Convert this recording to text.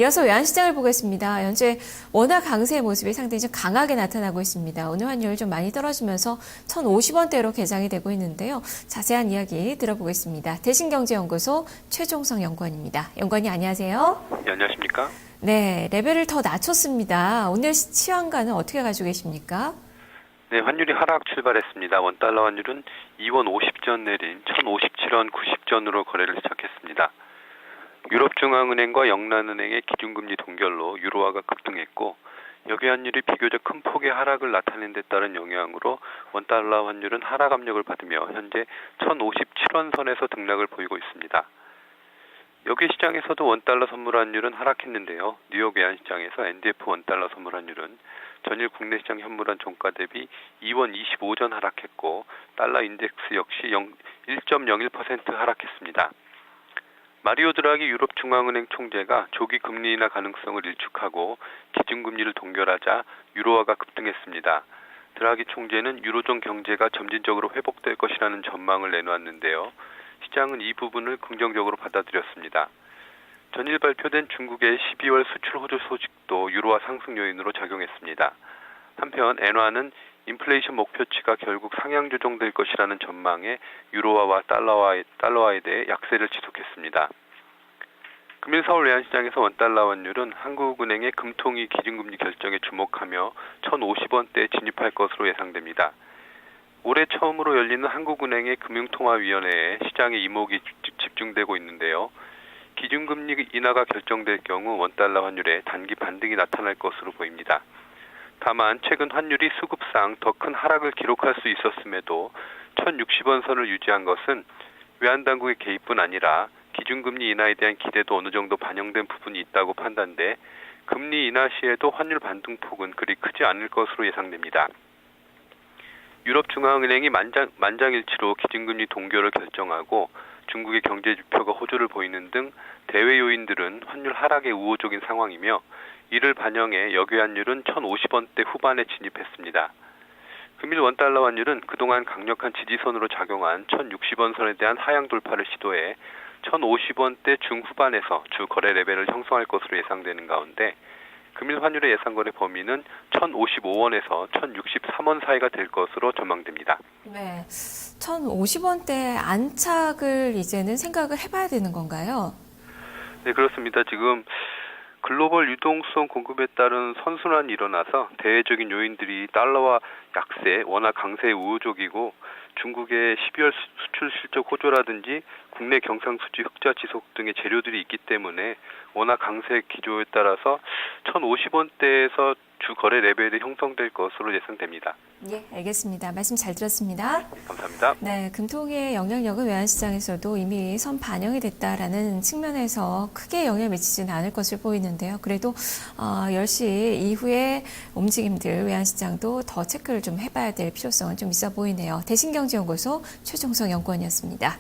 이어서 외환시장을 보겠습니다. 현재 원화 강세의 모습이 상당히 좀 강하게 나타나고 있습니다. 오늘 환율 좀 많이 떨어지면서 1,050원대로 개장이 되고 있는데요. 자세한 이야기 들어보겠습니다. 대신경제연구소 최종성 연구원입니다. 연구원이 안녕하세요. 네, 안녕하십니까? 네, 레벨을 더 낮췄습니다. 오늘 시황가는 어떻게 가지고 계십니까? 네, 환율이 하락 출발했습니다. 원달러 환율은 2원 50전 내린 1,057원 90전으로 거래를 시작했습니다. 유럽중앙은행과 영란은행의 기준금리 동결로 유로화가 급등했고 여기 환율이 비교적 큰 폭의 하락을 나타낸 데 따른 영향으로 원달러 환율은 하락 압력을 받으며 현재 1,057원 선에서 등락을 보이고 있습니다. 여기 시장에서도 원달러 선물 환율은 하락했는데요. 뉴욕 외환시장에서 NDF 원달러 선물 환율은 전일 국내 시장 현물환 종가 대비 2원 25전 하락했고 달러 인덱스 역시 1.01% 하락했습니다. 마리오 드라기 유럽 중앙은행 총재가 조기 금리 인하 가능성을 일축하고 기준금리를 동결하자 유로화가 급등했습니다. 드라기 총재는 유로존 경제가 점진적으로 회복될 것이라는 전망을 내놓았는데요. 시장은 이 부분을 긍정적으로 받아들였습니다. 전일 발표된 중국의 12월 수출 호조 소식도 유로화 상승 요인으로 작용했습니다. 한편 엔화는 인플레이션 목표치가 결국 상향 조정될 것이라는 전망에 유로화와 달러화에 대해 약세를 지속했습니다. 금일 서울 외환시장에서 원달러 환율은 한국은행의 금통위 기준금리 결정에 주목하며 1,050원대에 진입할 것으로 예상됩니다. 올해 처음으로 열리는 한국은행의 금융통화위원회에 시장의 이목이 집중되고 있는데요. 기준금리 인하가 결정될 경우 원달러 환율에 단기 반등이 나타날 것으로 보입니다. 다만 최근 환율이 수급상 더 큰 하락을 기록할 수 있었음에도 1,060원 선을 유지한 것은 외환당국의 개입뿐 아니라 기준금리 인하에 대한 기대도 어느 정도 반영된 부분이 있다고 판단돼 금리 인하 시에도 환율 반등폭은 그리 크지 않을 것으로 예상됩니다. 유럽중앙은행이 만장일치로 기준금리 동결을 결정하고 중국의 경제 지표가 호조를 보이는 등 대외 요인들은 환율 하락에 우호적인 상황이며 이를 반영해 여기 환율은 1,050원대 후반에 진입했습니다. 금일 원달러 환율은 그동안 강력한 지지선으로 작용한 1,060원 선에 대한 하향 돌파를 시도해 1,050원대 중후반에서 주 거래 레벨을 형성할 것으로 예상되는 가운데 금일 환율의 예상 거래 범위는 1,055원에서 1,063원 사이가 될 것으로 전망됩니다. 네, 1,050원대 안착을 이제는 생각을 해봐야 되는 건가요? 네, 그렇습니다. 지금 글로벌 유동성 공급에 따른 선순환이 일어나서 대외적인 요인들이 달러와 약세, 원화 강세에 우호적이고 중국의 12월 수출 실적 호조라든지 국내 경상수지 흑자 지속 등의 재료들이 있기 때문에 원화 강세 기조에 따라서 1,050원대에서 주 거래 레벨이 형성될 것으로 예상됩니다. 예, 알겠습니다. 말씀 잘 들었습니다. 감사합니다. 네, 금통위의 영향력은 외환시장에서도 이미 선 반영이 됐다라는 측면에서 크게 영향을 미치지는 않을 것을 보이는데요. 그래도 10시 이후에 움직임들 외환시장도 더 체크를 좀 해봐야 될 필요성은 좀 있어 보이네요. 대신경제연구소 최종성 연구원이었습니다.